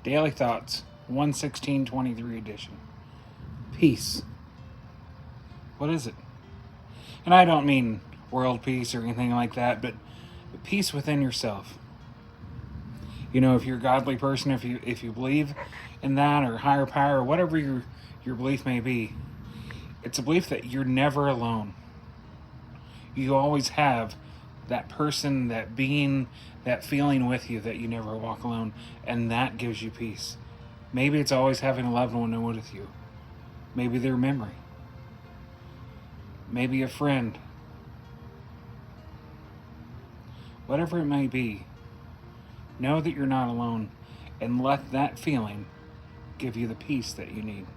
Daily Thoughts, 11623 edition. Peace. What is it? And I don't mean world peace or anything like that, but peace within yourself. You know, if you're a godly person, if you believe in that or higher power or whatever your belief may be, it's a belief that you're never alone. You always have that person, that being, that feeling with you that you never walk alone, and that gives you peace. Maybe it's always having a loved one with you. Maybe their memory. Maybe a friend. Whatever it may be, know that you're not alone and let that feeling give you the peace that you need.